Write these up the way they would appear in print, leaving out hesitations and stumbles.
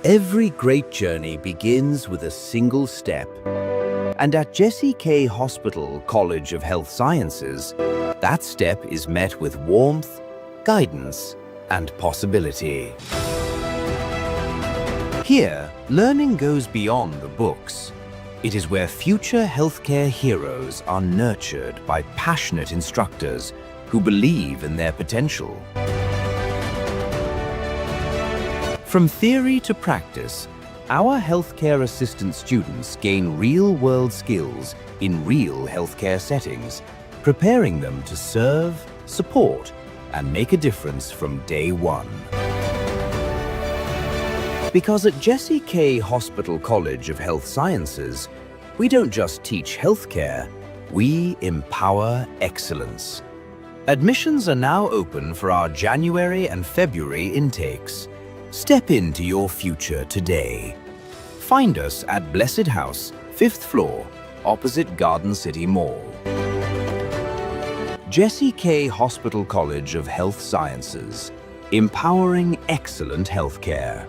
Every great journey begins with a single step. And at Jesse K. Hospital College of Health Sciences, that step is met with warmth, guidance, and possibility. Here, learning goes beyond the books. It is where future healthcare heroes are nurtured by passionate instructors who believe in their potential. From theory to practice, our healthcare assistant students gain real-world skills in real healthcare settings, preparing them to serve, support, and make a difference from day one. Because at Jesse K. Hospital College of Health Sciences, we don't just teach healthcare, we empower excellence. Admissions are now open for our January and February intakes. Step into your future today. Find us at Blessed House, 5th floor, opposite Garden City Mall. Jesse K. Hospital College of Health Sciences, empowering excellent healthcare.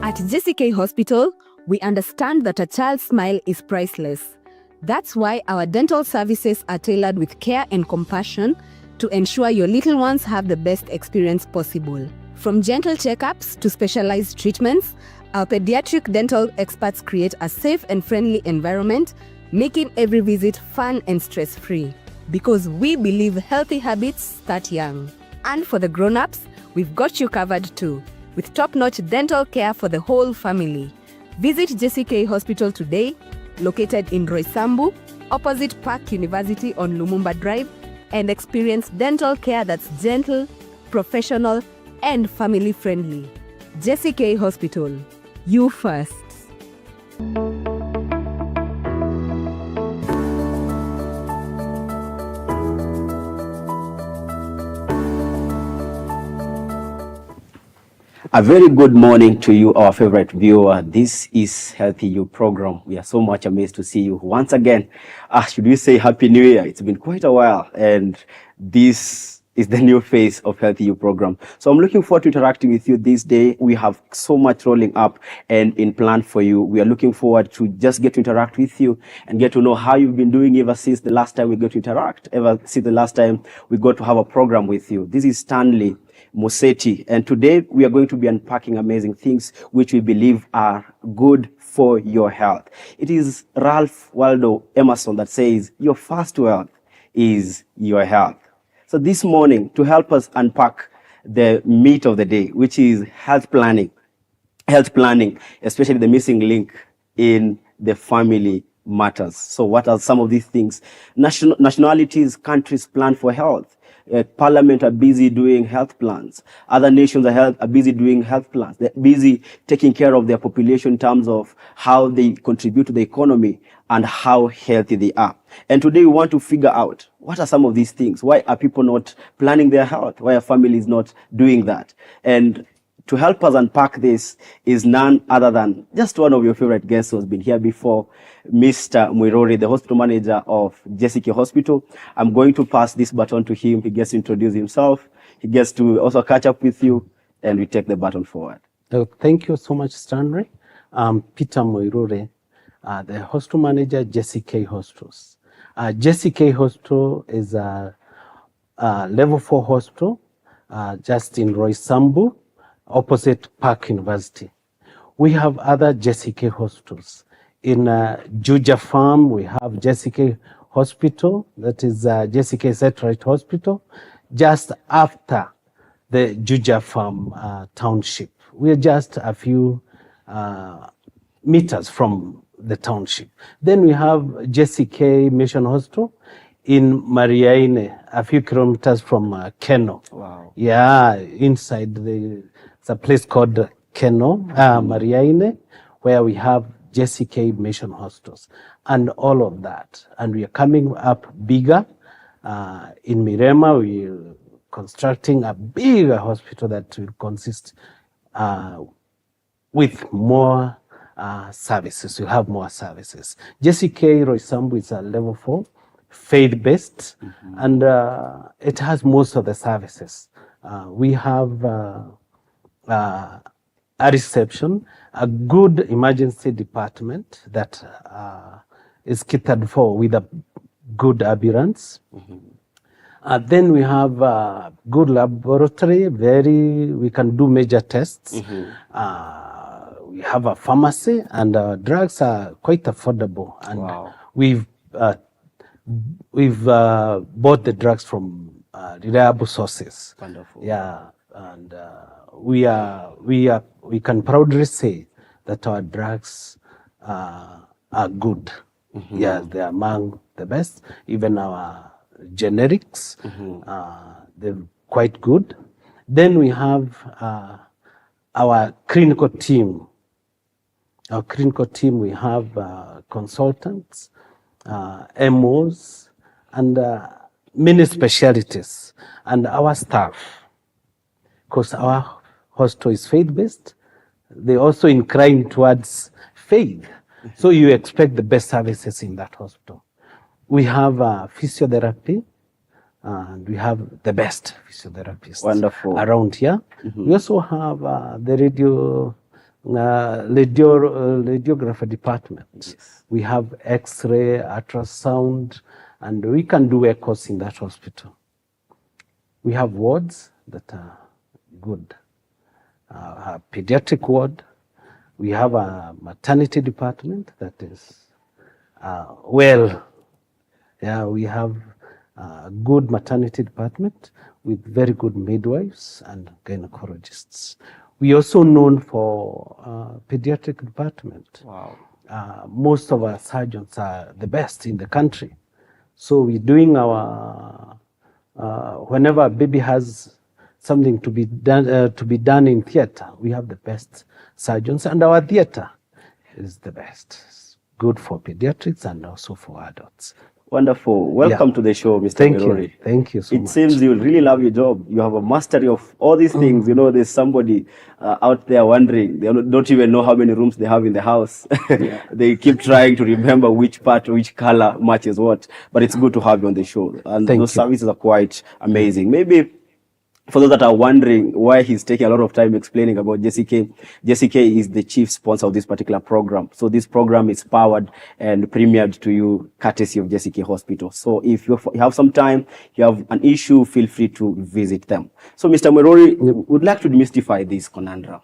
At Jesse K. Hospital, we understand that a child's smile is priceless. That's why our dental services are tailored with care and compassion to ensure your little ones have the best experience possible. From gentle checkups to specialized treatments, our pediatric dental experts create a safe and friendly environment, making every visit fun and stress-free. Because we believe healthy habits start young. And for the grown-ups, we've got you covered too, with top-notch dental care for the whole family. Visit Jesse K. Hospital today, located in Roysambu, opposite Park University on Lumumba Drive, and experience dental care that's gentle, professional, and family-friendly. Jesse K. Hospital, you first. A very good morning to you, our favorite viewer. This is Healthy You program. We are so much amazed to see you once again. Should we say Happy New Year? It's been quite a while, and this is the new phase of Healthy You program. So I'm looking forward to interacting with you this day. We have so much rolling up and in plan for you. We are looking forward to just get to interact with you and get to know how you've been doing ever since the last time we got to interact, ever since the last time we got to have a program with you. This is Stanley, Museti, and today we are going to be unpacking amazing things which we believe are good for your health. It is Ralph Waldo Emerson that says, your first wealth is your health. So this morning, to help us unpack the meat of the day, which is health planning, especially the missing link in the family matters. So what are some of these things? Nationalities, countries plan for health. Parliament are busy doing health plans. Other nations are busy doing health plans. They're busy taking care of their population in terms of how they contribute to the economy and how healthy they are. And today we want to figure out what are some of these things. Why are people not planning their health? Why are families not doing that? And to help us unpack this is none other than just one of your favorite guests who's been here before, Mr. Muiruri, the hospital manager of Jesse K. Hospital. I'm going to pass this baton to him. He gets to introduce himself. He gets to also catch up with you, and we take the baton forward. Thank you so much, Stanley. I'm Peter Muiruri, the hospital manager, Jesse K. Hospitals. Jesse K. Hospital is a level 4 hospital just in Roysambu, opposite Park University. We have other Jesse K. hospitals. In Juja Farm, we have Jesse K. Hospital, that is Jesse K. Satellite Hospital, just after the Juja Farm township. We are just a few meters from the township. Then we have Jesse K. Mission Hospital in Mariaine, a few kilometers from Keno. Wow. Yeah, inside it's a place called Keno, Mariaine, where we have Jesse K Mission Hospitals, and all of that. And we are coming up bigger. In Mirema, we're constructing a bigger hospital that will consist with more services. We'll have more services. Jesse K Roysambu is a level 4, faith-based, and it has most of the services. We have a reception, a good emergency department that is catered for with a good ambulance. Then we have a good laboratory, we can do major tests. We have a pharmacy, and our drugs are quite affordable. And Wow. we've bought the drugs from reliable sources. Wonderful. Yeah, and we can proudly say that our drugs are good. Yes, they are among the best. Even our generics, they're quite good. Then we have our clinical team. Our clinical team, we have consultants, MOs, and many specialties. And our staff, because our hospital is faith-based, they also incline towards faith. So you expect the best services in that hospital. We have physiotherapy, and we have the best physiotherapists Wonderful. around here. We also have the radiographer department. Yes. We have X-ray, ultrasound, and we can do echoes in that hospital. We have wards that are good. A pediatric ward. We have a maternity department that is well. Yeah, we have a good maternity department with very good midwives and gynecologists. We are also known for pediatric department. Wow. Most of our surgeons are the best in the country. So we're doing our, whenever a baby has something to be done in theater, we have the best surgeons, and our theater is the best. It's good for pediatrics and also for adults. Wonderful. Welcome to the show, Mr. Thank Muiruri. you. Thank you so much. It seems you really love your job. You have a mastery of all these things. You know, there's somebody out there wondering. They don't even know how many rooms they have in the house. They keep trying to remember which part, which color matches what. But it's good to have you on the show. And Thank those you. services are quite amazing. Maybe for those that are wondering why he's taking a lot of time explaining about Jesse K is the chief sponsor of this particular program. So this program is powered and premiered to you courtesy of Jesse K Hospital. So if you have some time, you have an issue, feel free to visit them. So Mr. Muiruri, would like to demystify this conundrum.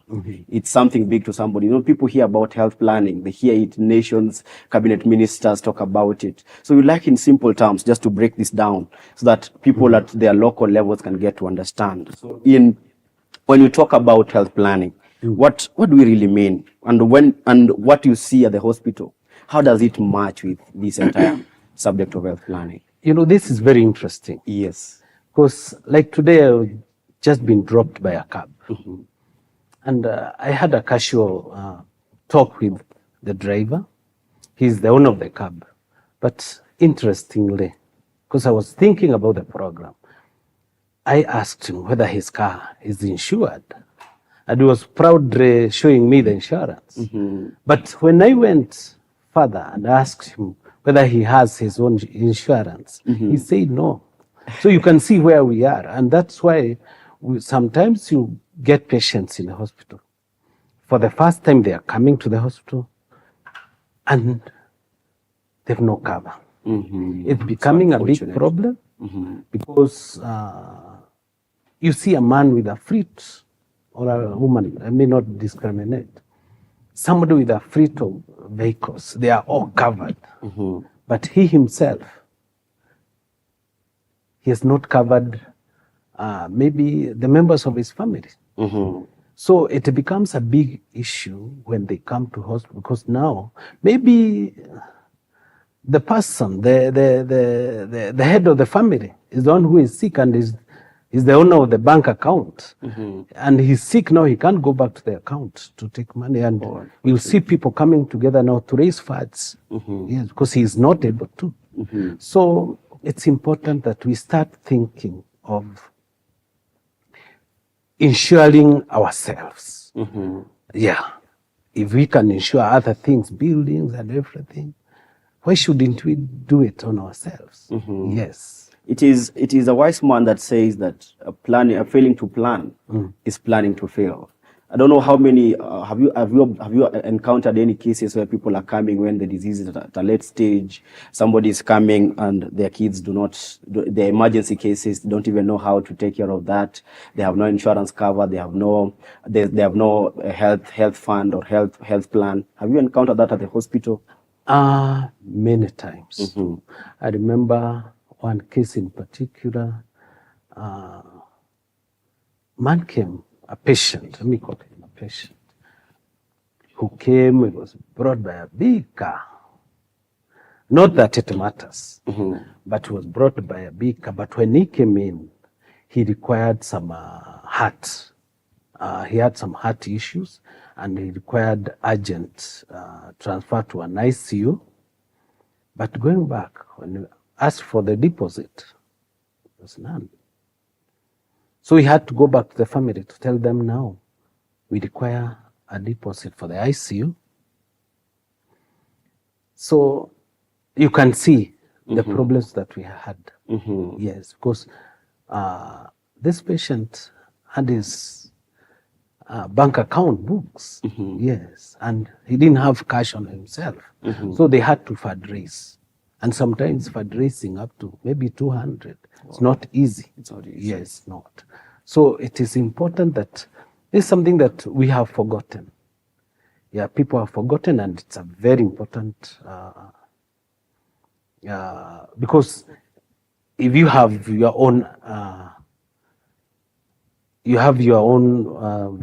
It's something big to somebody. You know, people hear about health planning. They hear it, nations, cabinet ministers talk about it. So we'd like in simple terms just to break this down so that people at their local levels can get to understand. So when you talk about health planning, what do we really mean? And what you see at the hospital, how does it match with this entire subject of health planning? You know, this is very interesting. Yes. Because like today, I've just been dropped by a cab. And I had a casual talk with the driver. He's the owner of the cab. But interestingly, because I was thinking about the program, I asked him whether his car is insured. And he was proudly showing me the insurance. But when I went further and asked him whether he has his own insurance, he said no. So you can see where we are. And that's why sometimes you get patients in the hospital. For the first time, they are coming to the hospital and they have no cover. It's becoming a big problem because you see a man with a fleet or a woman, I may not discriminate, somebody with a fleet of vehicles, they are all covered. But he himself, he has not covered maybe the members of his family. So it becomes a big issue when they come to hospital because now maybe the person, the head of the family is the one who is sick and He's the owner of the bank account. And he's sick now. He can't go back to the account to take money. And you'll see people coming together now to raise funds. Yes, because he's not able to. So it's important that we start thinking of insuring ourselves. Yeah. If we can insure other things, buildings and everything, why shouldn't we do it on ourselves? Yes. It is a wise man that says that failing to plan is planning to fail. I don't know how many have you encountered any cases where people are coming when the disease is at a late stage, somebody is coming and their kids the emergency cases, don't even know how to take care of that. They have no insurance cover, they have no health fund or health plan. Have you encountered that at the hospital? Many times. I remember one case in particular. Man came, a patient, let me call him a patient, who came, it was brought by a big car. Not that it matters, but was brought by a big car. But when he came in, he required some heart. He had some heart issues, and he required urgent transfer to an ICU. But going back, when we asked for the deposit, there was none. So we had to go back to the family to tell them now, we require a deposit for the ICU. So you can see the problems that we had. Yes, because this patient had his bank account books. Yes, and he didn't have cash on himself. So they had to fundraise. And sometimes fundraising up to maybe 200. It's not easy. It's not easy. Yes, not. So it is important that it's something that we have forgotten. Yeah, people have forgotten, and it's a very important because if you have your own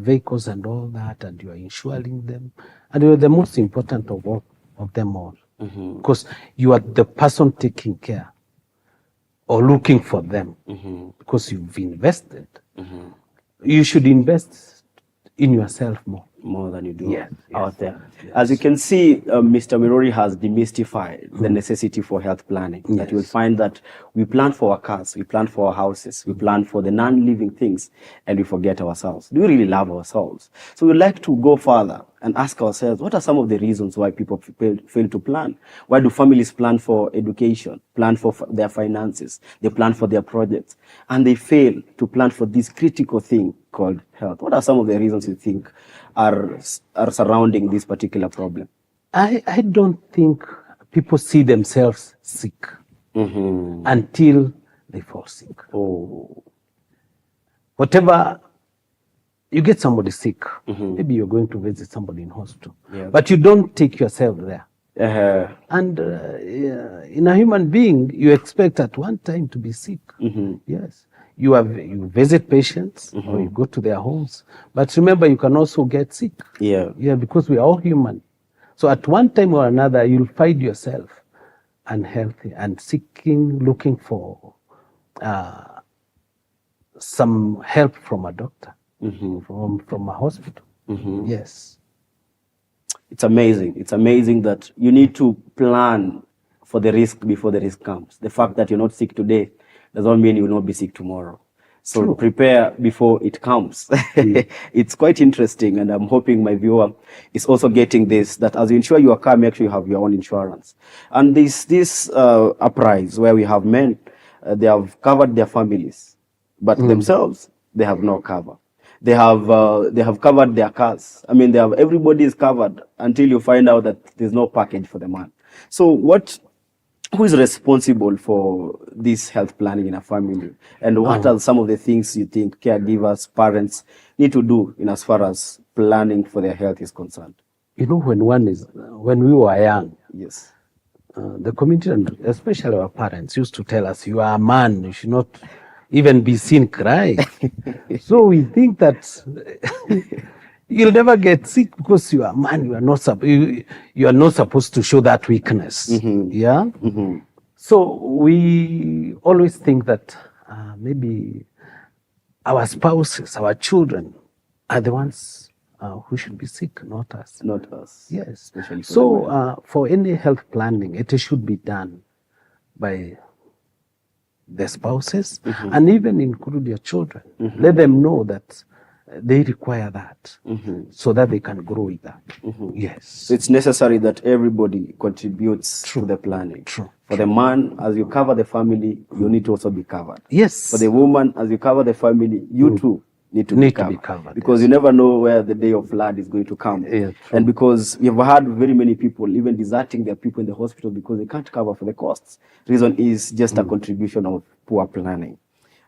vehicles and all that, and you are insuring them, and you're the most important of them all. Because you are the person taking care or looking for them, because you've invested. You should invest in yourself more than you do Yes. out there. As you can see, Mr. Muiruri has demystified the necessity for health planning. That you will find that we plan for our cars, we plan for our houses, we plan for the non-living things, and we forget ourselves. Do we really love ourselves? So we'd like to go further and ask ourselves, what are some of the reasons why people fail to plan? Why do families plan for education, plan for their finances, they plan for their projects, and they fail to plan for this critical thing called health? What are some of the reasons you think are surrounding this particular problem? I don't think people see themselves sick until they fall sick. Whatever, you get somebody sick, maybe you're going to visit somebody in hospital, but you don't take yourself there. And in a human being, you expect at one time to be sick. Yes. You visit patients or you go to their homes. But remember, you can also get sick. Yeah, because we are all human. So at one time or another, you'll find yourself unhealthy and looking for some help from a doctor, from a hospital. Yes. It's amazing. It's amazing that you need to plan for the risk before the risk comes. The fact that you're not sick today does not mean you will not be sick tomorrow. So True. Prepare before it comes. It's quite interesting, and I'm hoping my viewer is also getting this, that as you insure your car, make sure you have your own insurance. And this uprise where we have men, they have covered their families, but themselves, they have no cover. They have covered their cars. I mean, everybody is covered until you find out that there's no package for the man. So who is responsible for this health planning in a family? And what are some of the things you think caregivers, parents need to do in as far as planning for their health is concerned? You know, when we were young, Yes. The community, and especially our parents, used to tell us, you are a man, you should not even be seen crying. So we think that you'll never get sick because you are a man. You are not supposed to show that weakness. Yeah. So we always think that maybe our spouses, our children are the ones who should be sick, not us. Not us. Yes. Especially for the So women. for any health planning, it should be done by the spouses and even include your children. Let them know that they require that so that they can grow with that. Yes. So it's necessary that everybody contributes to the planning. True. For the man, as you cover the family, you need to also be covered. Yes. For the woman, as you cover the family, you too need to be covered. Because you never know where the day of flood is going to come. Yeah, and because you've had very many people even deserting their people in the hospital because they can't cover for the costs. Reason is just a contribution of poor planning.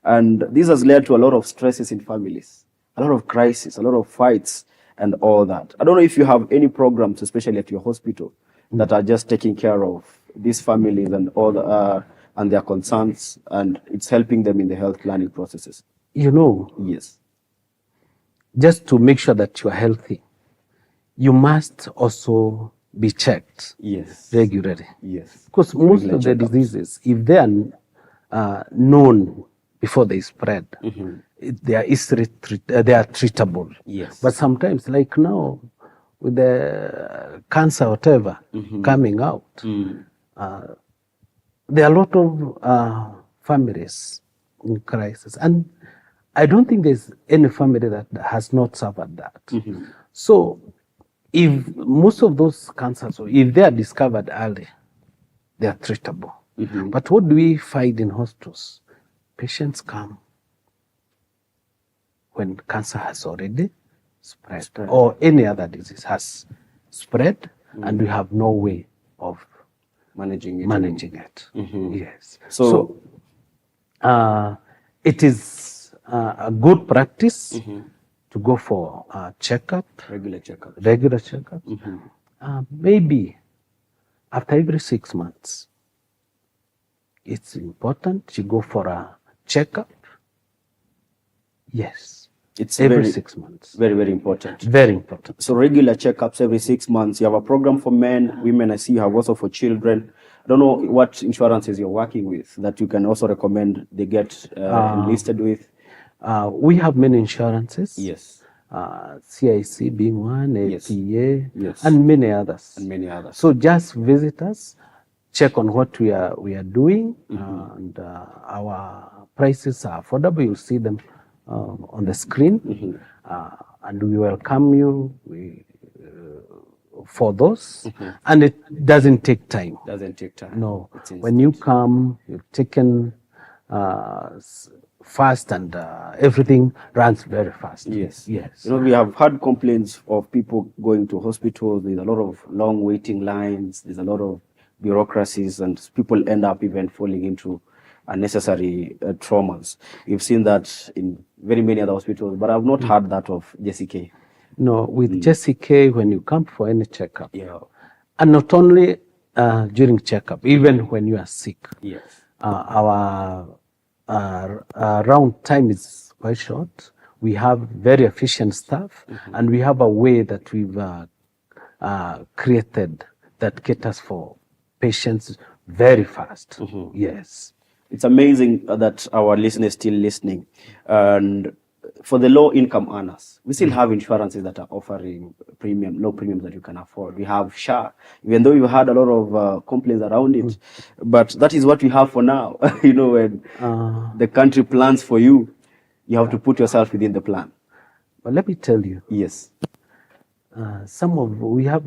And this has led to a lot of stresses in families, a lot of crises, a lot of fights, and all that. I don't know if you have any programs, especially at your hospital, that are just taking care of these families and all the, and their concerns, and it's helping them in the health planning processes. You know, Yes. just to make sure that you are healthy, you must also be checked Yes. regularly. Yes. Because most Regular of the checkups. diseases, if they are known before they spread, they are treatable. Yes. But sometimes, like now, with the cancer, whatever, coming out, there are a lot of families in crisis. And I don't think there's any family that has not suffered that. So if most of those cancers, if they are discovered early, they are treatable. But what do we find in hospitals? Patients come when cancer has already spread. Or any other disease has spread, and we have no way of Managing it. Yes. So it is a good practice to go for a checkup, regular checkup. Maybe after every 6 months. It's important to go for a checkup. Yes. It's every 6 months. Very, very important. Very important. So regular checkups every 6 months. You have a program for men, women. I see you have also for children. I don't know what insurances you're working with that you can also recommend they get enlisted with. We have many insurances. Yes. CIC being one, APA, Yes. and many others. So just visit us, check on what we are doing, and our prices are affordable. You'll see them on the screen, and we welcome you for those. And it doesn't take time. No, when you come, you're taken fast, and everything runs very fast. Yes. Yes. You know, we have had complaints of people going to hospitals. There's a lot of long waiting lines. There's a lot of bureaucracies, and people end up even falling into unnecessary traumas. You've seen that in very many other hospitals, but I've not heard that of JCK. No, with JCK, when you come for any checkup, and not only during checkup, even when you are sick, our round time is quite short. We have very efficient staff, and we have a way that we've created that caters for patients very fast. Yes. It's amazing that our listeners still listening. And for the low income earners, we still have insurances that are offering low premiums that you can afford. We have SHA, even though you had a lot of complaints around it, but that is what we have for now. You know, when the country plans for you, you have to put yourself within the plan. But let me tell you. Yes. We have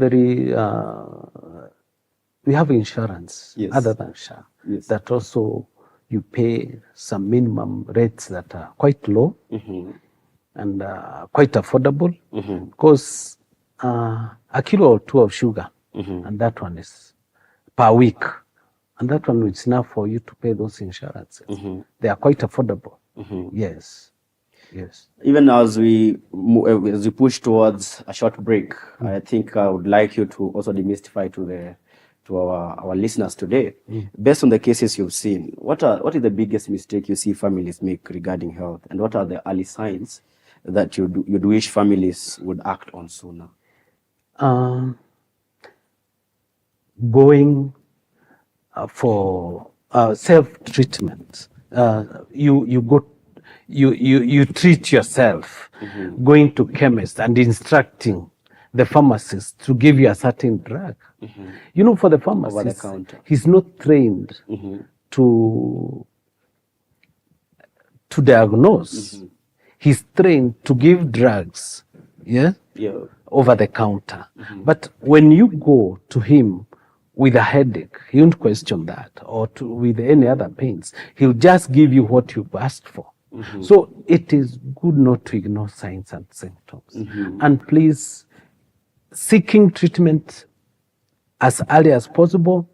we have insurance other than SHA that also you pay some minimum rates that are quite low and quite affordable, because a kilo or two of sugar, and that one is per week, and that one is enough for you to pay those insurances. They are quite affordable. Yes. Yes. Even as we push towards a short break, I think I would like you to also demystify to our listeners today, based on the cases you've seen, what is the biggest mistake you see families make regarding health, and what are the early signs that you'd wish families would act on sooner? Going for self-treatment. You go you treat yourself, going to chemist and instructing the pharmacist to give you a certain drug. You know, for the pharmacist, Over the counter. he's not trained to diagnose. He's trained to give drugs, yeah, over the counter. But when you go to him with a headache, he won't question that, or with any other pains. He'll just give you what you've asked for. So it is good not to ignore signs and symptoms. And please, seeking treatment as early as possible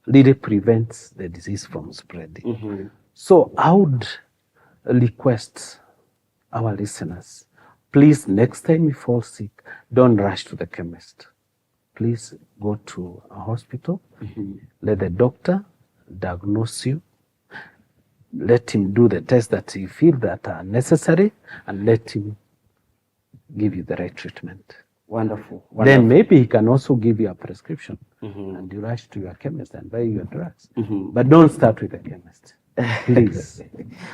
really prevents the disease from spreading. So I would request our listeners, please, next time you fall sick, don't rush to the chemist. Please go to a hospital, let the doctor diagnose you, let him do the tests that you feel that are necessary, and let him give you the right treatment. Wonderful. Then maybe he can also give you a prescription, and you rush to your chemist and buy your drugs. But don't start with the chemist, please.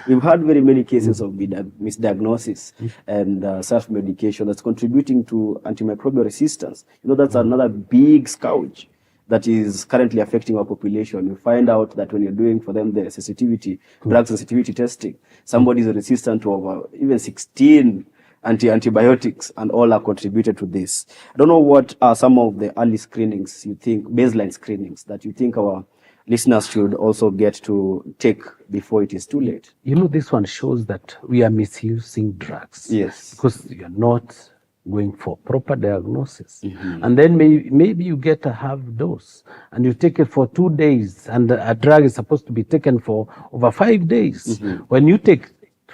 We've had very many cases of misdiagnosis and self-medication that's contributing to antimicrobial resistance. You know, that's another big scourge that is currently affecting our population. You find out that when you're doing for them the sensitivity, drug sensitivity testing, somebody is resistant to over even 16 antibiotics, and all are contributed to this. I don't know what are some of the early screenings you think, baseline screenings, that you think our listeners should also get to take before it is too late. You know, this one shows that we are misusing drugs. Yes. Because you are not going for proper diagnosis. And then maybe you get a half dose and you take it for 2 days, and a drug is supposed to be taken for over 5 days. When you take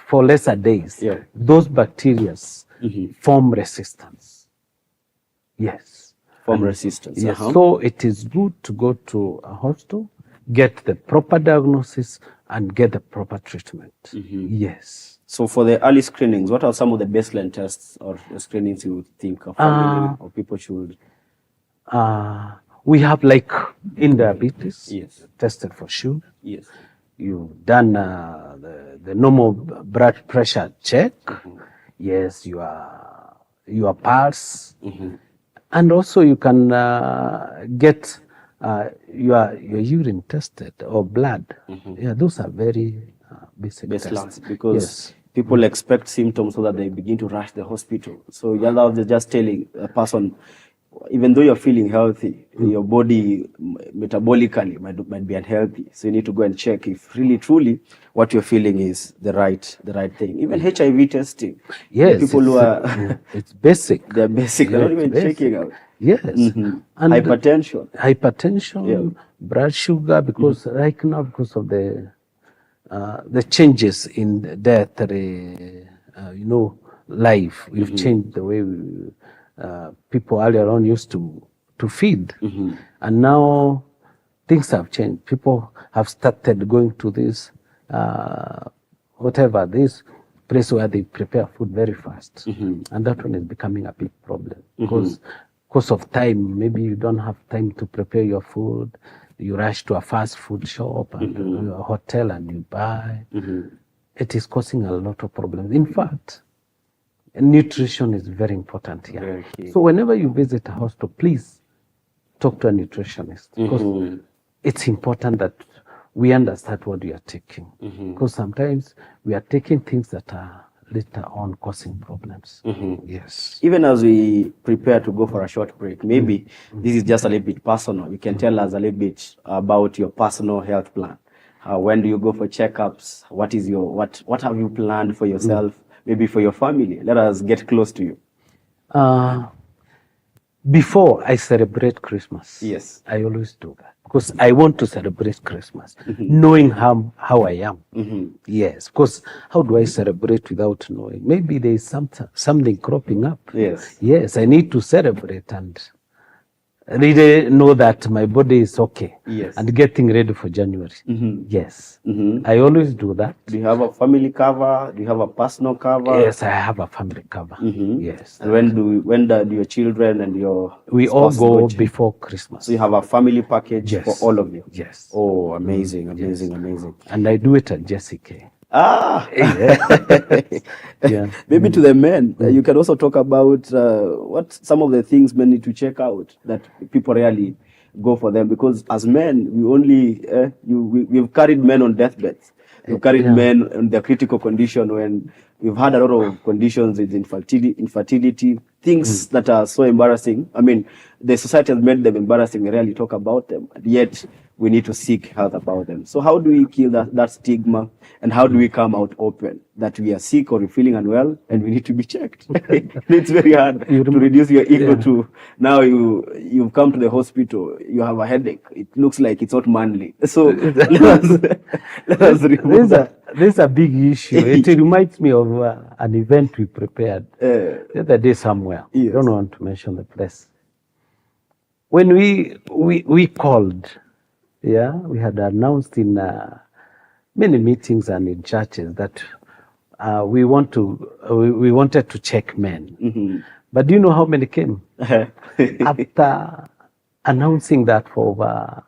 for lesser days, those bacteria form resistance. Yes. Form resistance. Yes. So it is good to go to a hospital, get the proper diagnosis, and get the proper treatment. Yes. So for the early screenings, what are some of the baseline tests or screenings you would think a family or people should? We have, like in diabetes, tested for sugar. Yes. You've done the normal blood pressure check. Yes, your pulse. And also you can get your urine tested, or blood. Yeah, those are very basic tests. Because people expect symptoms so that they begin to rush the hospital. So they're just telling a person, even though you're feeling healthy, your body metabolically might be unhealthy. So you need to go and check if really truly what you're feeling is the right thing. Even HIV testing. Yes, people who are it's basic. They're basic. They're not even checking out. Yes. And hypertension, blood sugar, because right now, because of the changes in dietary, life, we've changed the way people earlier on used to feed. And now things have changed. People have started going to this, this place where they prepare food very fast. And that one is becoming a big problem because of time. Maybe you don't have time to prepare your food. You rush to a fast food shop and a hotel and you buy. It is causing a lot of problems. In fact, nutrition is very important here. So whenever you visit a hospital, please talk to a nutritionist, because it's important that we understand what we are taking. Because sometimes we are taking things that are later on causing problems. Yes. Even as we prepare to go for a short break, maybe this is just a little bit personal. You can tell us a little bit about your personal health plan. When do you go for checkups? What is your what have you planned for yourself? Maybe for your family. Let us get close to you. Before I celebrate Christmas, I always do that because I want to celebrate Christmas, knowing how I am. Yes, because how do I celebrate without knowing? Maybe there is something cropping up. Yes, I need to celebrate and really know that my body is okay. And getting ready for January. Yes. I always do that. Do you have a family cover? Do you have a personal cover? Yes, I have a family cover. Yes. And when do your children and your we all go before Christmas. So you have a family package for all of you? Yes. Oh, amazing. And I do it at Jesse K. Ah, Yeah. maybe to the men, you can also talk about what some of the things men need to check out that people rarely go for them, because as men, we only we've carried men on deathbeds. We've carried Yeah. men in their critical condition when we've had a lot of conditions with infertility, things that are so embarrassing. I mean, the society has made them embarrassing. We rarely talk about them, and yet we need to seek help about them. So how do we kill that stigma, and how do we come out open that we are sick or we're feeling unwell and we need to be checked? It's very hard to reduce your ego to now you've come to the hospital, you have a headache. It looks like it's not manly. So let us remove that. There's a big issue. It reminds me of an event we prepared the other day somewhere. Yes. I don't want to mention the place. When we called, we had announced in many meetings and in churches that we wanted to check men. Mm-hmm. But do you know how many came? After announcing that for over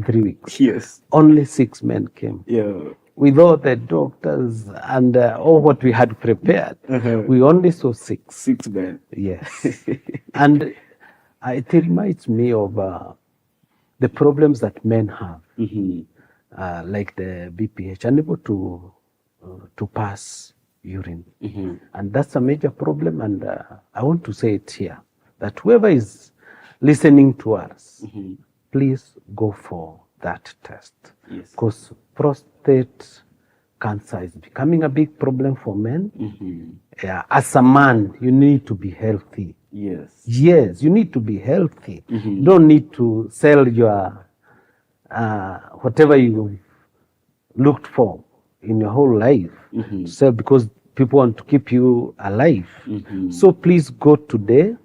3 weeks, Yes. only 6 men came. Yeah. With all the doctors and all what we had prepared, we only saw 6. 6 men. Yes. And it reminds me of the problems that men have, like the BPH, unable to pass urine. And that's a major problem. And I want to say it here, that whoever is listening to us, please go for that test. Yes. Because prostate cancer is becoming a big problem for men. Yeah, as a man, you need to be healthy. Yes. Yes, you need to be healthy. You don't need to sell your whatever you looked for in your whole life to sell because people want to keep you alive. So please go today,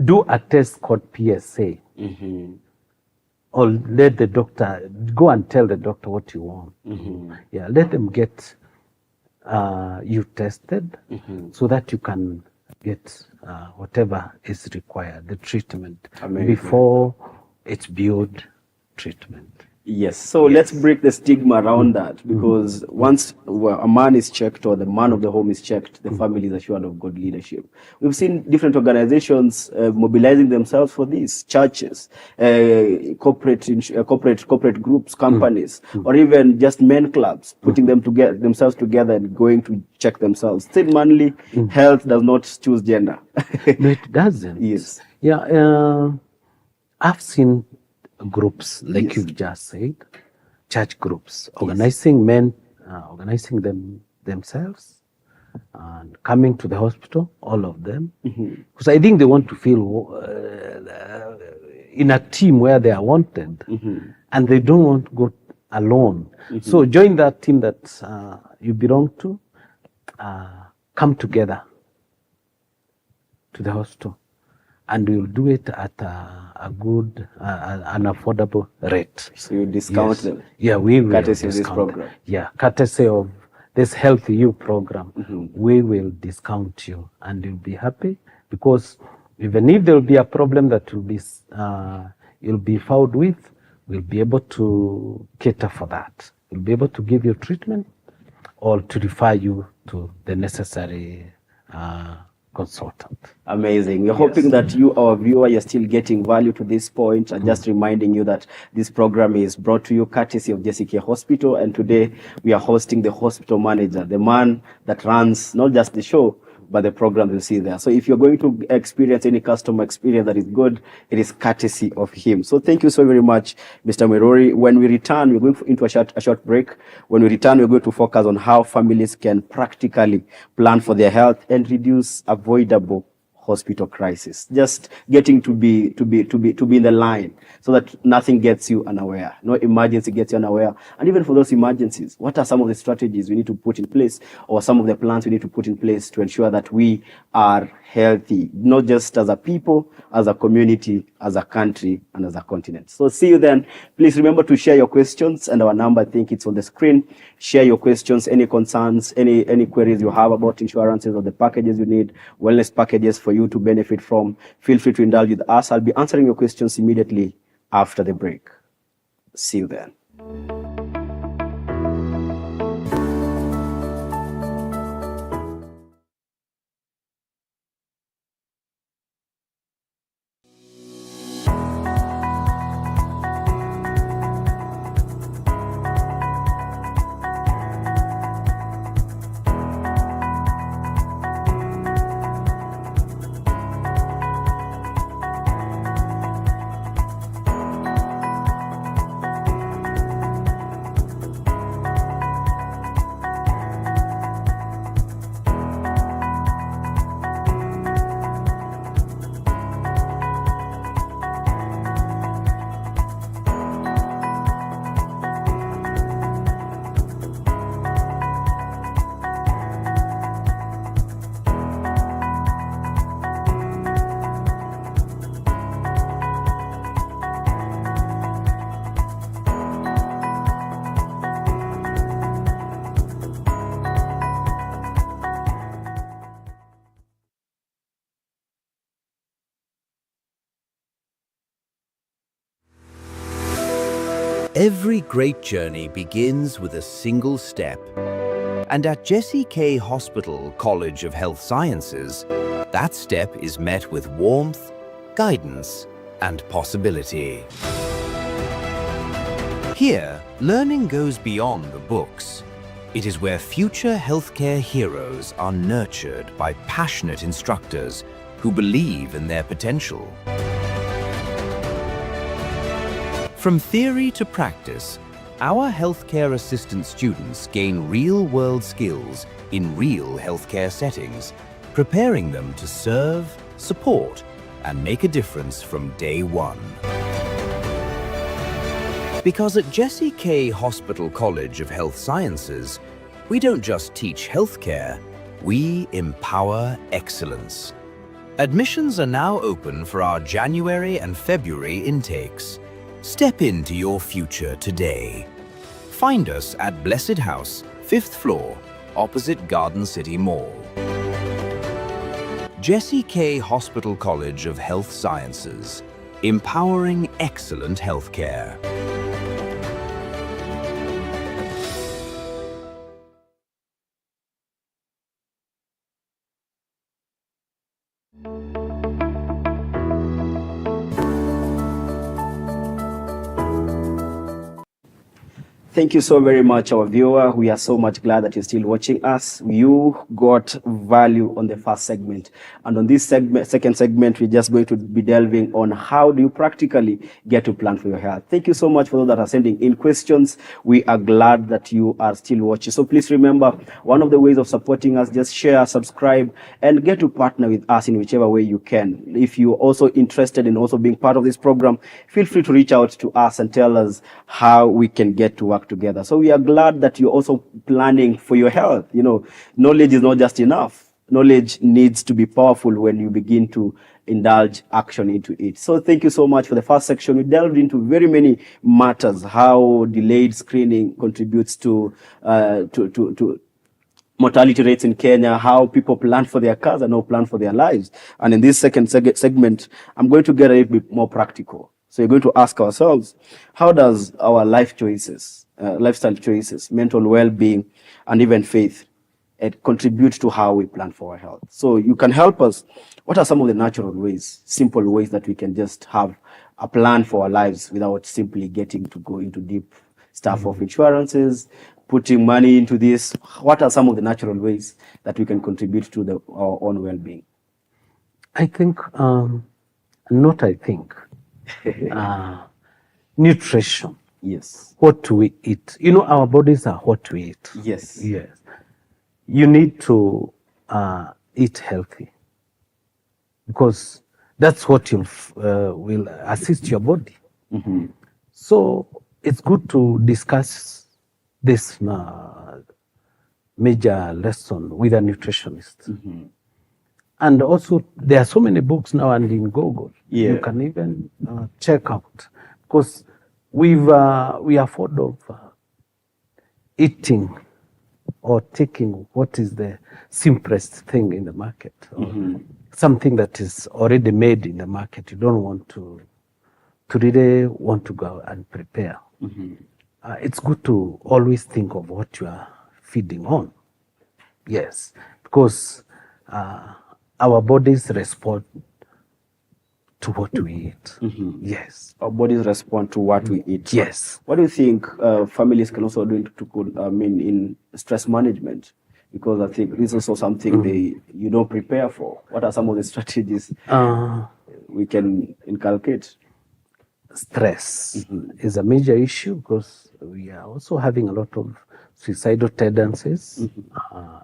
do a test called PSA. Or let the doctor, go and tell the doctor what you want. Yeah, let them get you tested so that you can get whatever is required, the treatment, before it's beyond treatment. Yes. So let's break the stigma around that, because once a man is checked or the man of the home is checked, the family is assured of good leadership. We've seen different organizations mobilizing themselves for this, churches, corporate groups, companies, or even just men clubs, putting themselves together and going to check themselves. Still, manly health does not choose gender. No, it doesn't. Yes. Yeah, I've seen groups, like you've just said, church groups, organizing men, organizing themselves, and coming to the hospital, all of them. Because I think they want to feel in a team where they are wanted, and they don't want to go alone. So join that team that you belong to, come together to the hospital. And we'll do it at a good, an affordable rate. So you discount them? Yeah, we will. Courtesy of this program? Yeah, courtesy of this healthyyou program. We will discount you and you'll be happy, because even if there will be a problem that will be, you'll be found with, we'll be able to cater for that. We'll be able to give you treatment or to refer you to the necessary consultant. Amazing. We're hoping that you, our viewer, you're still getting value to this point, and just reminding you that this program is brought to you courtesy of Jesse K Hospital, and today we are hosting the hospital manager, the man that runs not just the show, but the program you see there. So if you're going to experience any customer experience that is good, it is courtesy of him. So thank you so very much, Mr. Muiruri. When we return, we're going into a short break. When we return, we're going to focus on how families can practically plan for their health and reduce avoidable hospital crisis. Just getting to be in the line so that nothing gets you unaware. No emergency gets you unaware. And even for those emergencies, what are some of the strategies we need to put in place, or some of the plans we need to put in place to ensure that we are healthy, not just as a people, as a community, as a country, and as a continent. So see you then. Please remember to share your questions, and our number, I think it's on the screen. Share your questions, any concerns, any queries you have about insurances or the packages you need, wellness packages for you to benefit from. Feel free to indulge with us. I'll be answering your questions immediately after the break. See you then. Every great journey begins with a single step. And at Jesse K. Hospital College of Health Sciences, that step is met with warmth, guidance, and possibility. Here, learning goes beyond the books. It is where future healthcare heroes are nurtured by passionate instructors who believe in their potential. From theory to practice, our healthcare assistant students gain real-world skills in real healthcare settings, preparing them to serve, support, and make a difference from day one. Because at Jesse K. Hospital College of Health Sciences, we don't just teach healthcare, we empower excellence. Admissions are now open for our January and February intakes. Step into your future today. Find us at Blessed House, 5th floor, opposite Garden City Mall. Jesse K. Hospital College of Health Sciences, empowering excellent healthcare. Thank you so very much, our viewer. We are so much glad that you're still watching us. You got value on the first segment. And on this second segment, we're just going to be delving on how do you practically get to plan for your health. Thank you so much for those that are sending in questions. We are glad that you are still watching. So please remember, one of the ways of supporting us, just share, subscribe, and get to partner with us in whichever way you can. If you're also interested in also being part of this program, feel free to reach out to us and tell us how we can get to work together. So we are glad that you're also planning for your health. You know, knowledge is not just enough. Knowledge needs to be powerful when you begin to indulge action into it. So thank you so much for the first section. We delved into very many matters, how delayed screening contributes to mortality rates in Kenya, how people plan for their cars and now plan for their lives. And in this second segment, I'm going to get a little bit more practical. So we're going to ask ourselves, how does our life choices, lifestyle choices, mental well-being, and even faith contribute to how we plan for our health? So you can help us. What are some of the natural ways, simple ways that we can just have a plan for our lives without simply getting to go into deep stuff of insurances, putting money into this? What are some of the natural ways that we can contribute to our own well-being? Nutrition. Yes. What we eat. You know, our bodies are what we eat. Yes. Yes. You need to eat healthy because that's what will assist your body. Mm-hmm. So it's good to discuss this major lesson with a nutritionist. Mm-hmm. And also, there are so many books now, and in Google, yeah, you can even check out, because we are fond of eating or taking what is the simplest thing in the market, mm-hmm, something that is already made in the market. You don't want to really want to go and prepare. mm-hmm. It's good to always think of what you are feeding on. Yes, because our bodies respond to what we eat. Mm-hmm. Yes. Our bodies respond to what we eat. Yes. What do you think families can also do in stress management? Because I think this is also something you don't prepare for. What are some of the strategies we can inculcate? Stress is a major issue because we are also having a lot of suicidal tendencies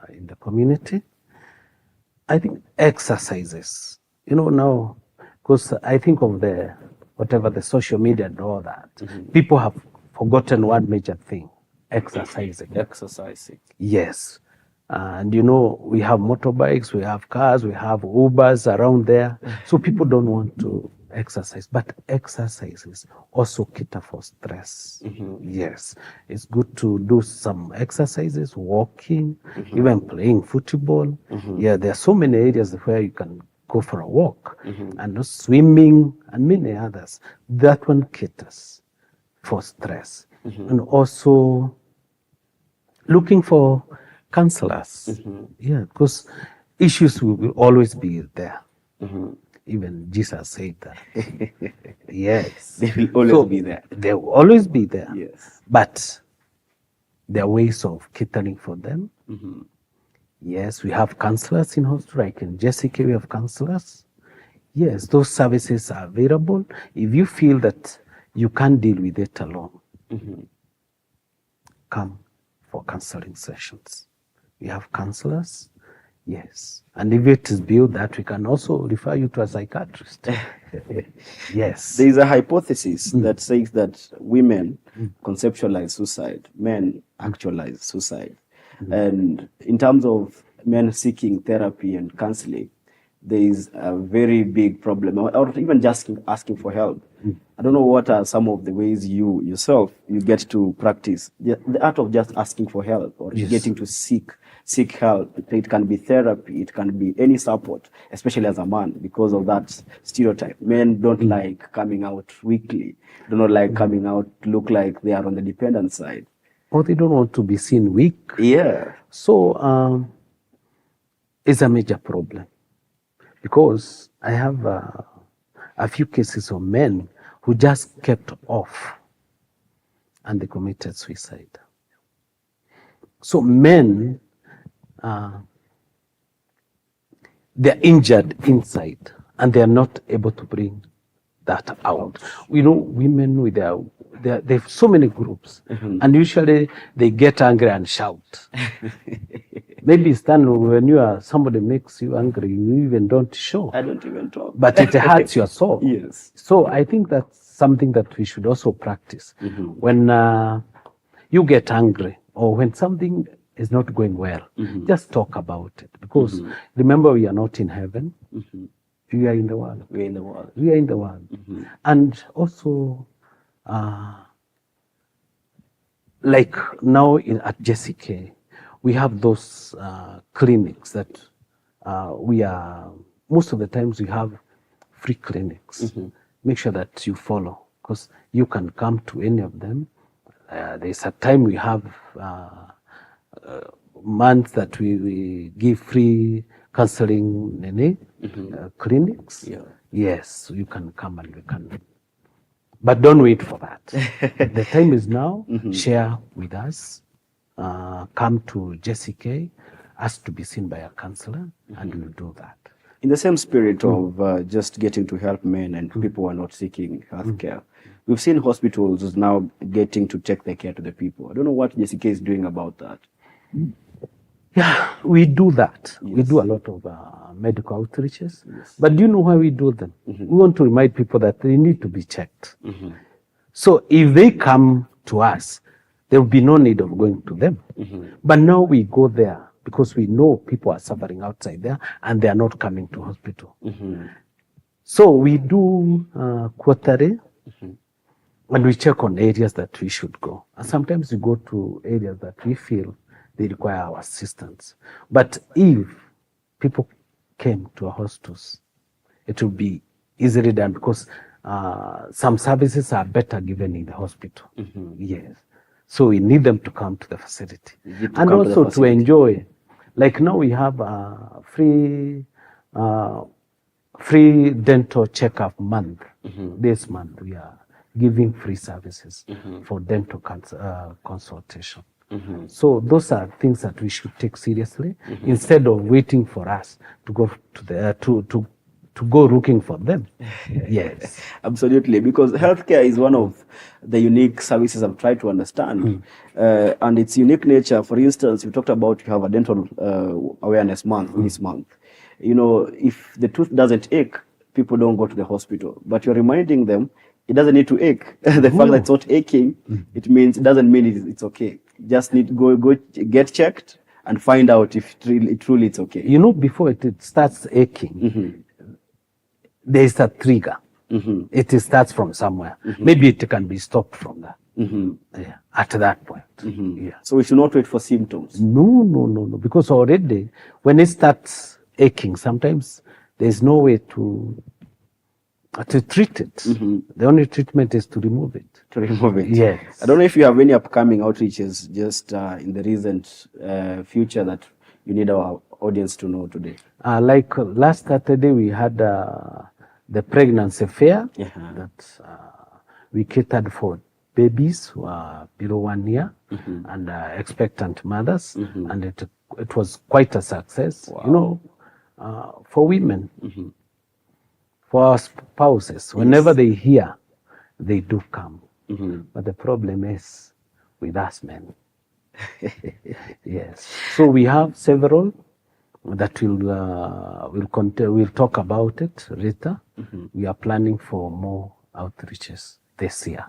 in the community. I think exercises, now, because I think of the social media and all that, people have forgotten one major thing, exercising. Exercising. Yes. And we have motorbikes, we have cars, we have Ubers around there. So people don't want to exercise, but exercises also cater for stress. Yes. It's good to do some exercises, walking, even playing football. Yeah, there are so many areas where you can go for a walk, and swimming and many others. That one caters for stress. and also looking for counselors. Yeah, because issues will always be there. Even Jesus said that. Yes. They will always be there. They will always be there. Yes. But there are ways of catering for them. Yes, we have counselors in hospital. Like in Jessica, we have counselors. Yes, those services are available. If you feel that you can't deal with it alone, come for counseling sessions. We have counselors. Yes. And if it is beyond that, we can also refer you to a psychiatrist. Yes. There is a hypothesis that says that women conceptualize suicide, men actualize suicide. And in terms of men seeking therapy and counseling, there is a very big problem, or even just asking for help. I don't know what are some of the ways you yourself you get to practice the art of just asking for help, or getting to seek help. It can be therapy, it can be any support, especially as a man, because of that stereotype. Men don't like coming out weakly, do not like coming out to look like they are on the dependent side. Or they don't want to be seen weak. Yeah. So it's a major problem, because I have a few cases of men who just kept off and they committed suicide. So men, they're injured inside and they're not able to bring that out. You know, women with they have so many groups, and usually they get angry and shout. Maybe Stanley, when somebody makes you angry, you even don't show. I don't even talk. But it hurts your soul. Yes. So I think that's something that we should also practice. When you get angry, or when something is not going well, just talk about it. Because remember, we are not in heaven. We are in the world. We are in the world. We are in the world. And also, like now at Jessica, we have those clinics that most of the times we have free clinics. Make sure that you follow, because you can come to any of them. There's a time we have months that we give free counseling clinics. Yeah. Yes, you can come and we can. But don't wait for that. The time is now. Share with us. Come to Jessica, ask to be seen by a counselor, and we'll do that. In the same spirit of just getting to help men and people who are not seeking health care, we've seen hospitals now getting to take their care to the people. I don't know what Jessica is doing about that. Yeah, we do that. Yes. We do a lot of medical outreaches. Yes. But do you know why we do them? We want to remind people that they need to be checked. So if they come to us, there will be no need of going to them. But now we go there because we know people are suffering outside there and they are not coming to hospital. So we do quarterly, and we check on areas that we should go. And sometimes we go to areas that we feel they require our assistance. But if people came to our hospitals, it will be easily done, because some services are better given in the hospital. Yes. So we need them to come to the facility. And also to enjoy. Like now we have a free dental checkup month. This month we are giving free services for dental consultation. So those are things that we should take seriously, instead of waiting for us to go to go looking for them. Yes, absolutely. Because healthcare is one of the unique services I've tried to understand, and its unique nature. For instance, we talked about you have a dental awareness month this month. You know, if the tooth doesn't ache, people don't go to the hospital. But you're reminding them it doesn't need to ache. The fact that it's not aching, it doesn't mean it's okay. Just need to go get checked and find out if truly it's okay. You know, before it starts aching, there is a trigger. It starts from somewhere. Maybe it can be stopped from that. At that point. Yeah. So we should not wait for symptoms. No. Because already when it starts aching, sometimes there's no way to To treat it. The only treatment is to remove it. To remove it. Yes. I don't know if you have any upcoming outreaches just in the recent future that you need our audience to know today. Like last Saturday, we had the pregnancy fair that we catered for babies who are below 1 year and expectant mothers, and it was quite a success. Wow. You know, for women, for our spouses, whenever they hear, they do come. But the problem is with us men. Yes. So we have several that we'll talk about it later. We are planning for more outreaches this year.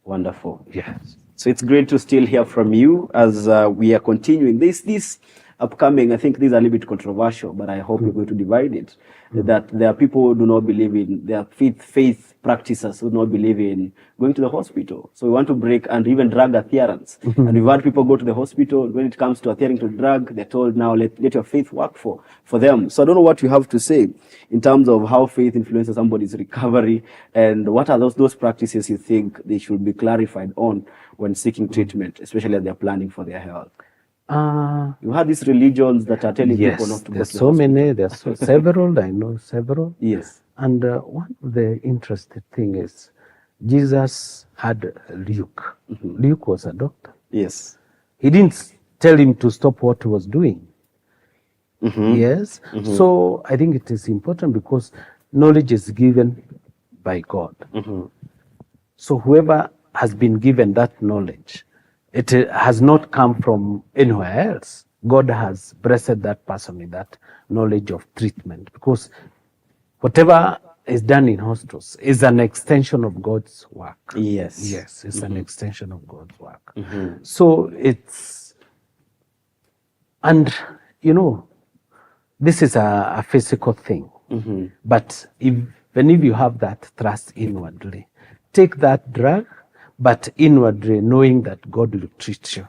Wonderful. Yes. So it's great to still hear from you as we are continuing. This upcoming, I think these are a little bit controversial, but I hope we're going to divide it. That there are people who do not believe in, there are faith practitioners who do not believe in going to the hospital. So we want to break, and even drug adherence. And we've had people go to the hospital. When it comes to adhering to drug, they're told now, let your faith work for them. So I don't know what you have to say in terms of how faith influences somebody's recovery, and what are those practices you think they should be clarified on when seeking treatment, especially as they're planning for their health. You have these religions that are telling people not to go to the hospital. There's several, I know several. Yes. And one of the interesting thing is Jesus had Luke. Luke was a doctor. Yes. He didn't tell him to stop what he was doing. Yes. So I think it is important because knowledge is given by God. So whoever has been given that knowledge, it has not come from anywhere else. God has blessed that person with that knowledge of treatment, because whatever is done in hospitals is an extension of God's work. Yes. Yes, it's an extension of God's work. So it's, and you know, this is a physical thing. But even if you have that trust inwardly, take that drug, but inwardly knowing that God will treat you.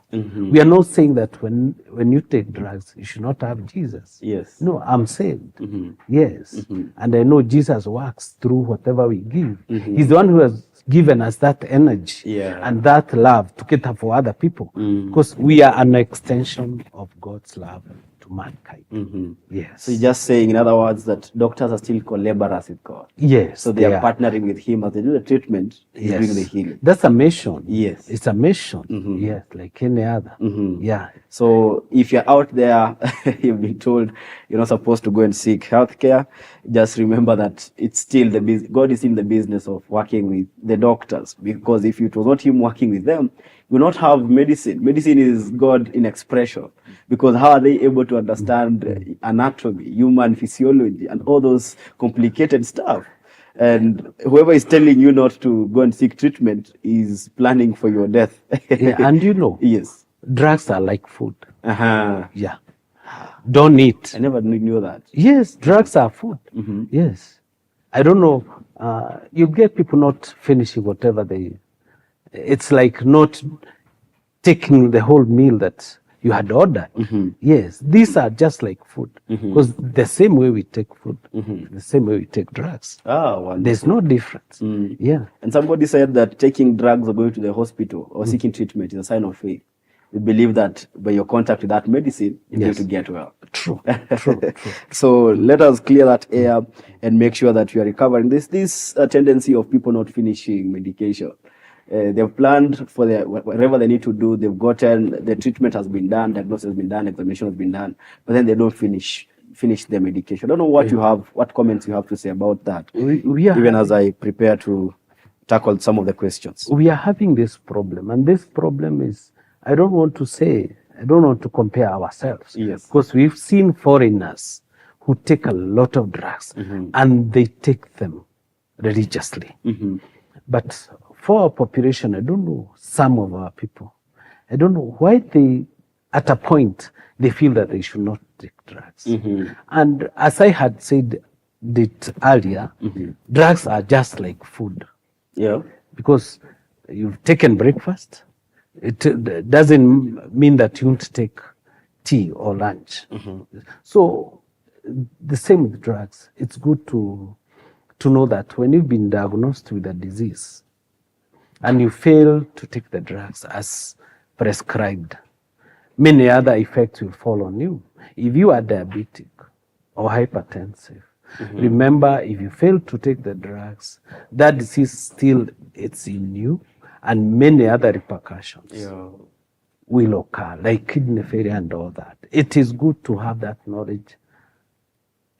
We are not saying that when you take drugs, you should not have Jesus. Yes. No, I'm saved. Yes. And I know Jesus works through whatever we give. He's the one who has given us that energy and that love to cater for other people. Because we are an extension of God's love to mankind. Yes. So you're just saying, in other words, that doctors are still collaborators with God. Yes. So they are partnering with Him as they do the treatment. He's doing the healing. That's a mission. Yes. It's a mission. Yes, like any other. Yeah. So if you're out there, you've been told you're not supposed to go and seek healthcare, just remember that it's still God is in the business of working with the doctors, because if it was not Him working with them, we will not have medicine. Medicine is God in expression, because how are they able to understand anatomy, human physiology, and all those complicated stuff? And whoever is telling you not to go and seek treatment is planning for your death. And you know, yes, drugs are like food. Yeah. Don't eat. I never knew that. Yes, drugs are food. Yes. I don't know. You get people not finishing whatever they... It's like not taking the whole meal that you had ordered. Yes, these are just like food. Because the same way we take food, the same way we take drugs. There's no difference. Yeah. And somebody said that taking drugs or going to the hospital or seeking treatment is a sign of faith. We believe that by your contact with that medicine, you're going to get well. True. So let us clear that air and make sure that you are recovering. This tendency of people not finishing medication. They've planned for whatever they need to do. They've gotten, the treatment has been done, diagnosis has been done, examination has been done, but then they don't finish the medication. I don't know what you have, what comments you have to say about that, even as I prepare to tackle some of the questions. We are having this problem, and this problem is, I don't want to compare ourselves. Yes. Because we've seen foreigners who take a lot of drugs and they take them religiously. But for our population, I don't know, some of our people, I don't know why they, at a point, they feel that they should not take drugs. And as I had said it earlier, drugs are just like food. Yeah. Because you've taken breakfast, it doesn't mean that you won't take tea or lunch. So the same with drugs. It's good to to know that when you've been diagnosed with a disease and you fail to take the drugs as prescribed, many other effects will fall on you. If you are diabetic or hypertensive, remember, if you fail to take the drugs, that disease still it's in you, and many other repercussions will occur, like kidney failure and all that. It is good to have that knowledge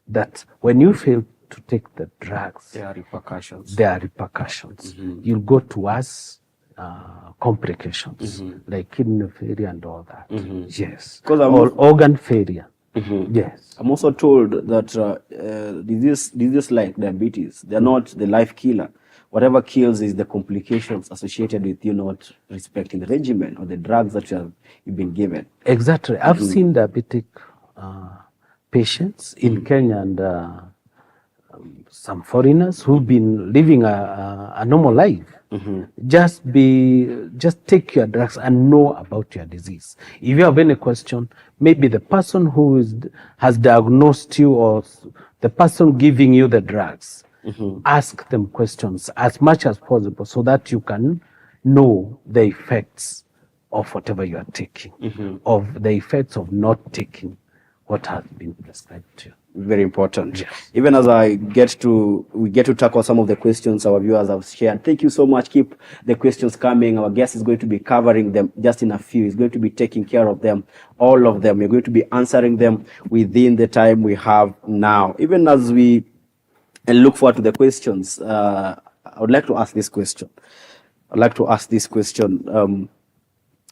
that when you fail to take the drugs, There are repercussions. there are repercussions. You'll go towards complications like kidney failure and all that. Yes. 'Cause I'm Or organ failure. Yes. I'm also told that diseases like diabetes, they're not the life killer. Whatever kills is the complications associated with you not respecting the regimen or the drugs that you've been given. Exactly. I've seen diabetic patients in Kenya and some foreigners who've been living a normal life. Just take your drugs and know about your disease. If you have any question, maybe the person who has diagnosed you or the person giving you the drugs, ask them questions as much as possible so that you can know the effects of whatever you are taking, of the effects of not taking what has been prescribed to you. Very important. Yes. Even as we get to tackle some of the questions our viewers have shared. Thank you so much. Keep the questions coming. Our guest is going to be covering them just in a few. He's going to be taking care of them, all of them. We're going to be answering them within the time we have now. Even as we look forward to the questions, I would like to ask this question.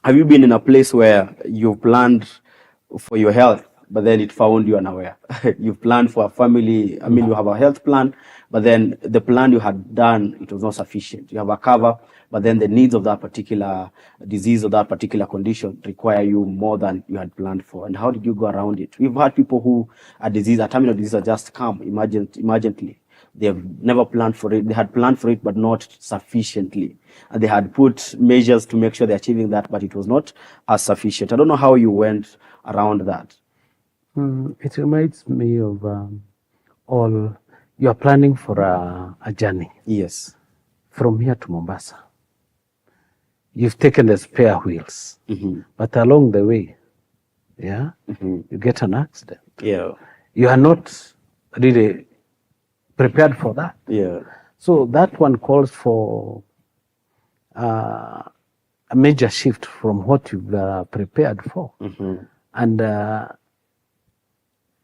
Have you been in a place where you've planned for your health, but then it found you unaware? You've planned for a family, you have a health plan, but then the plan you had done, it was not sufficient. You have a cover, but then the needs of that particular disease or that particular condition require you more than you had planned for. And how did you go around it? We've had people who a terminal disease has just come emergently. They have never planned for it. They had planned for it, but not sufficiently. And they had put measures to make sure they're achieving that, but it was not as sufficient. I don't know how you went around that. It reminds me of you are planning for a journey. Yes. From here to Mombasa. You've taken the spare wheels, but along the way, you get an accident. Yeah. You are not really prepared for that. Yeah. So that one calls for a major shift from what you've prepared for. And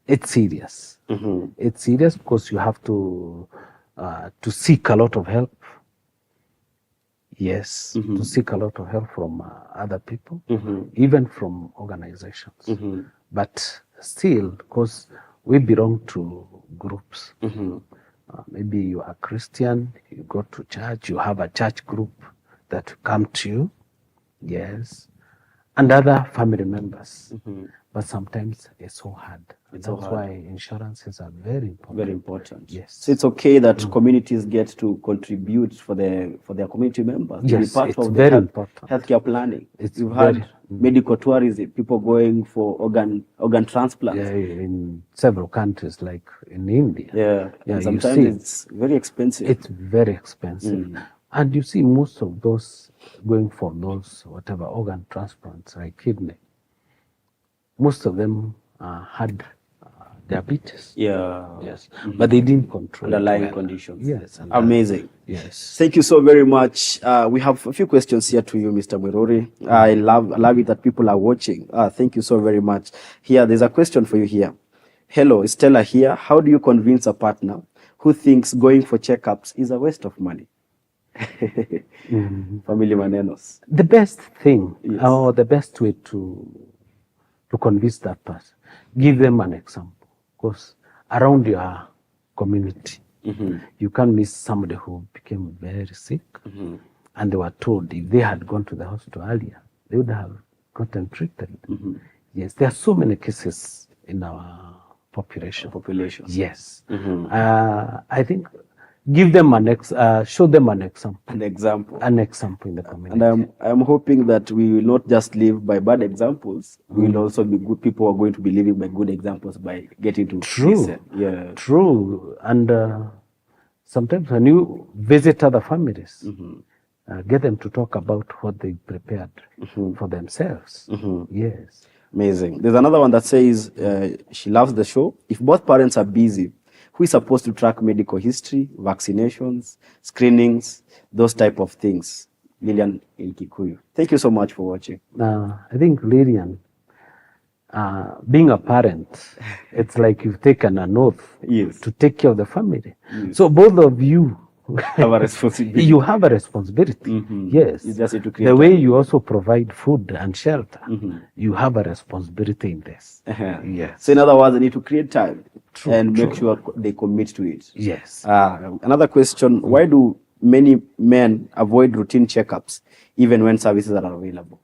it's serious. It's serious because you have to seek a lot of help. Yes, to seek a lot of help from other people, even from organizations. But still, because we belong to groups. Maybe you are Christian, you go to church, you have a church group that come to you, yes, and other family members. But sometimes it's so hard. That's why insurances are very important. Very important. Yes. So it's okay that communities get to contribute for their community members. Yes, to be part it's of very the important. Healthcare planning. You've had medical tourism, people going for organ transplants. Yeah, in several countries, like in India. Yeah. And sometimes it's very expensive. It's very expensive. And you see most of those going for those whatever organ transplants, like kidney, most of them had diabetes. Yeah. Yes. But they didn't control underlying conditions. Yes. Amazing. Yes. Thank you so very much. We have a few questions here to you, Mr. Muiruri. I love it that people are watching. Thank you so very much. Here, there's a question for you here. Hello, Stella here. How do you convince a partner who thinks going for checkups is a waste of money? Family manenos. The best thing, Yes. or the best way to convince that person, give them an example. Because around your community, you can miss somebody who became very sick, and they were told if they had gone to the hospital earlier, they would have gotten treated. Yes, there are so many cases in our population. Yes. I think give them show them an example. An example. An example in the community. And I'm hoping that we will not just live by bad examples. We will also be good people who are going to be living by good examples by getting to listen. Yeah. True. And sometimes when you visit other families, get them to talk about what they prepared for themselves. Yes. Amazing. There's another one that says she loves the show. If both parents are busy, who is supposed to track medical history, vaccinations, screenings, those type of things? Lillian in Kikuyu. Thank you so much for watching. I think Lillian, being a parent, it's like you've taken an oath to take care of the family. So both of you Have a responsibility. you have a responsibility. Yes. You just need to create the way you also provide food and shelter, you have a responsibility in this. Yes. So in other words, they need to create time and make sure they commit to it. Yes. Another question, why do many men avoid routine checkups even when services are available?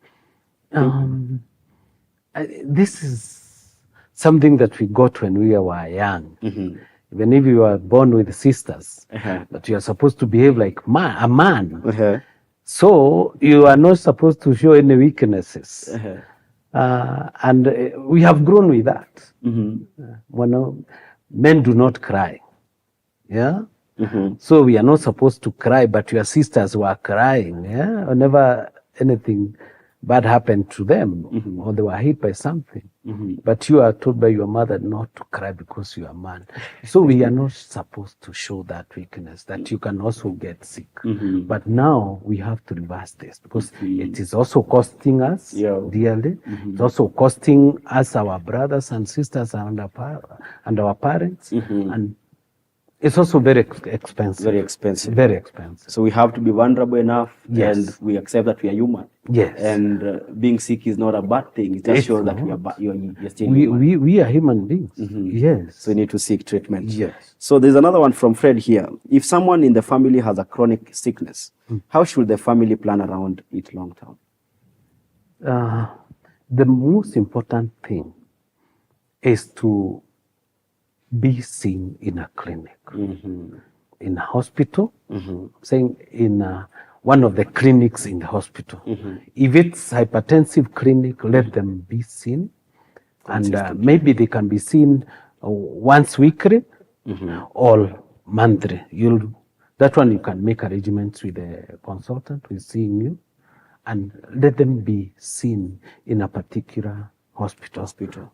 This is something that we got when we were young. Even if you were born with sisters, but you are supposed to behave like a man. So you are not supposed to show any weaknesses. And we have grown with that. Men do not cry. Yeah. So we are not supposed to cry, but your sisters were crying. Yeah. Whenever anything bad happened to them, or they were hit by something. But you are told by your mother not to cry because you are a man. So we are not supposed to show that weakness, that you can also get sick. But now we have to reverse this because it is also costing us dearly. It's also costing us our brothers and sisters and our parents. And it's also very expensive. Very expensive. Very expensive. So we have to be vulnerable enough, and we accept that we are human. Yes. And being sick is not a bad thing. It just shows that you're still human. We are human beings. Yes. So you need to seek treatment. Yes. So there's another one from Fred here. If someone in the family has a chronic sickness, how should the family plan around it long term? The most important thing is to be seen in a clinic, in a hospital, saying in one of the clinics in the hospital. If it's hypertensive clinic, let them be seen. And maybe they can be seen once weekly or monthly. That one you can make arrangements with the consultant who is seeing you, and let them be seen in a particular hospital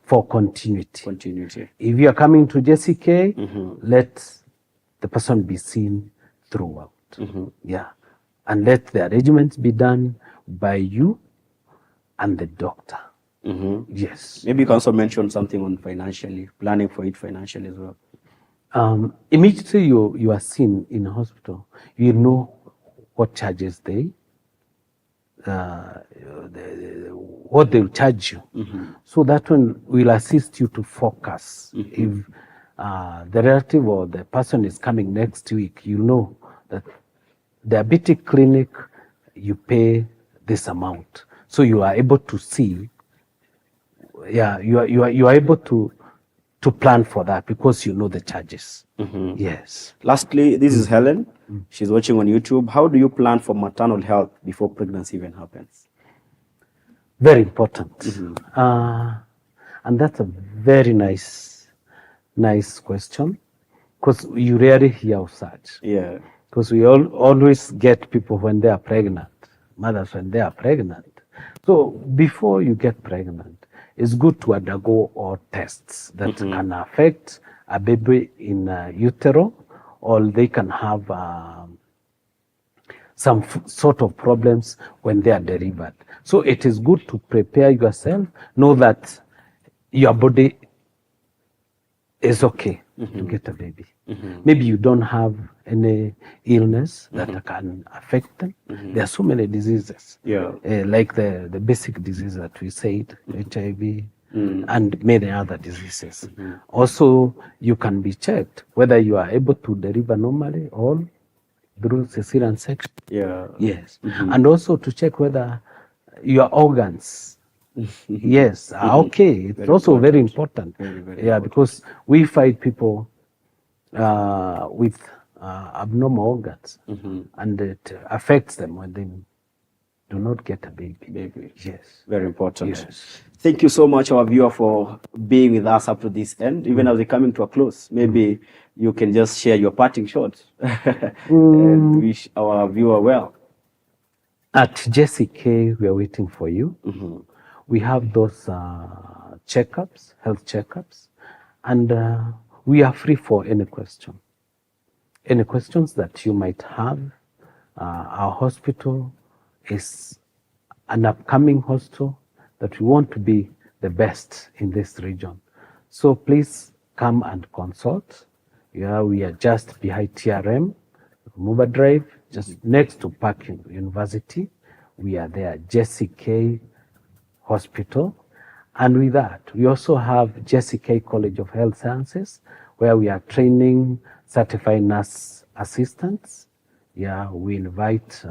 for continuity. If you are coming to JCK, let the person be seen throughout. Yeah. And let the arrangements be done by you and the doctor. Yes. Maybe you can also mention something on financially, planning for it financially as well. Immediately you are seen in a hospital, you know what charges what they'll charge you. So that one will assist you to focus. If the relative or the person is coming next week, you know that diabetic clinic, you pay this amount. So you are able to see, you are able to plan for that because you know the charges. Yes. Lastly, this is Helen. She's watching on YouTube. How do you plan for maternal health before pregnancy even happens? Very important. And that's a very nice question, because you rarely hear of such. Yeah. Because we always get people when they are pregnant, mothers when they are pregnant. So before you get pregnant, it's good to undergo all tests that can affect a baby in utero, or they can have some sort of problems when they are delivered. So it is good to prepare yourself, know that your body is okay to get a baby. Maybe you don't have any illness that can affect them. There are so many diseases, like the basic disease that we said, HIV, and many other diseases. Also, you can be checked whether you are able to deliver normally or through cesarean section. Yes. And also to check whether your organs are okay. It's also very important. Because we find people with abnormal organs, and it affects them when do not get a baby. Baby. Yes. Very important. Yes. Thank you so much, our viewer, for being with us up to this end. Even as we're coming to a close, maybe you can just share your parting shot and wish our viewer well. At JCK, we are waiting for you. We have those checkups, health checkups, and we are free for any question. Any questions that you might have. Our hospital is an upcoming hospital that we want to be the best in this region. So please come and consult. Yeah, we are just behind TRM, Muba Drive, just next to Park University. We are there, JCK Hospital. And with that, we also have JCK College of Health Sciences, where we are training certified nurse assistants. Yeah, we invite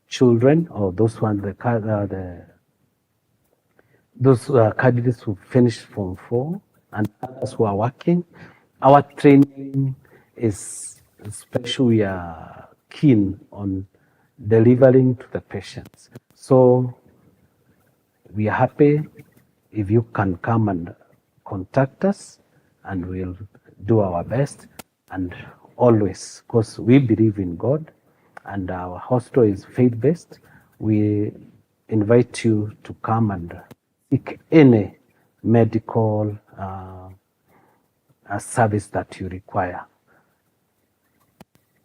children or those candidates who finished Form 4 and others who are working. Our training is special. We are keen on delivering to the patients. So we are happy if you can come and contact us, and we'll do our best. And always, because we believe in God and our hospital is faith-based, we invite you to come and seek any medical service that you require.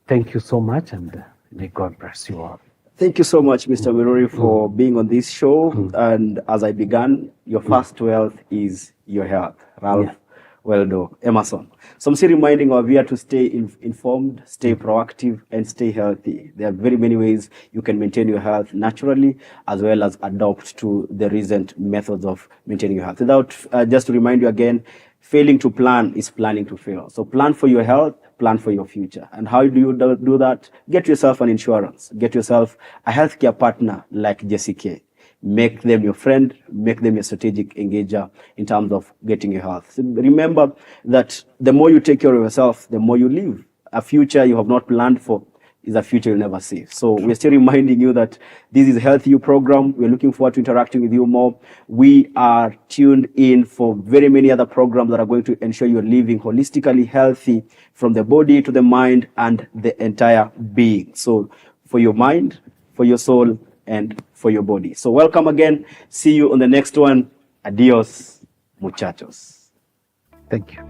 Thank you so much, and may God bless you all. Thank you so much, Mr. Muiruri, for being on this show. And as I began, your first wealth is your health. Ralph Waldo Emerson. So I'm still reminding our viewer to stay informed, stay proactive, and stay healthy. There are very many ways you can maintain your health naturally, as well as adopt to the recent methods of maintaining your health. Without, just to remind you again, failing to plan is planning to fail. So plan for your health, plan for your future. And how do you do that? Get yourself an insurance. Get yourself a healthcare partner like JCK. Make them your friend, make them your strategic engager in terms of getting your health. So remember that the more you take care of yourself, the more you live. A future you have not planned for is a future you'll never see. So we're still reminding you that this is a healthyyou program. We're looking forward to interacting with you more. We are tuned in for very many other programs that are going to ensure you're living holistically healthy from the body to the mind and the entire being. So for your mind, for your soul, and for your body. So welcome again. See you on the next one. Adios, muchachos. Thank you.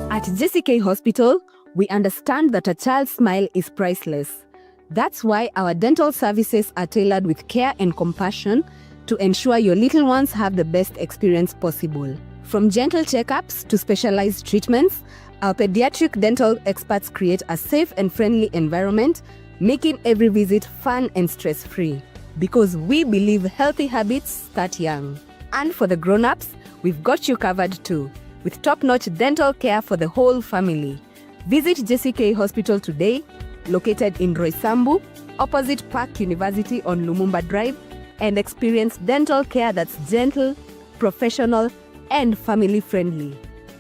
At JCK Hospital, we understand that a child's smile is priceless. That's why our dental services are tailored with care and compassion to ensure your little ones have the best experience possible. From gentle checkups to specialized treatments, our pediatric dental experts create a safe and friendly environment, making every visit fun and stress-free. Because we believe healthy habits start young. And for the grown-ups, we've got you covered too, with top-notch dental care for the whole family. Visit JCK Hospital today, located in Roysambu, opposite Park University on Lumumba Drive, and experience dental care that's gentle, professional, and family-friendly.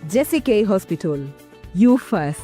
JCK Hospital, you first.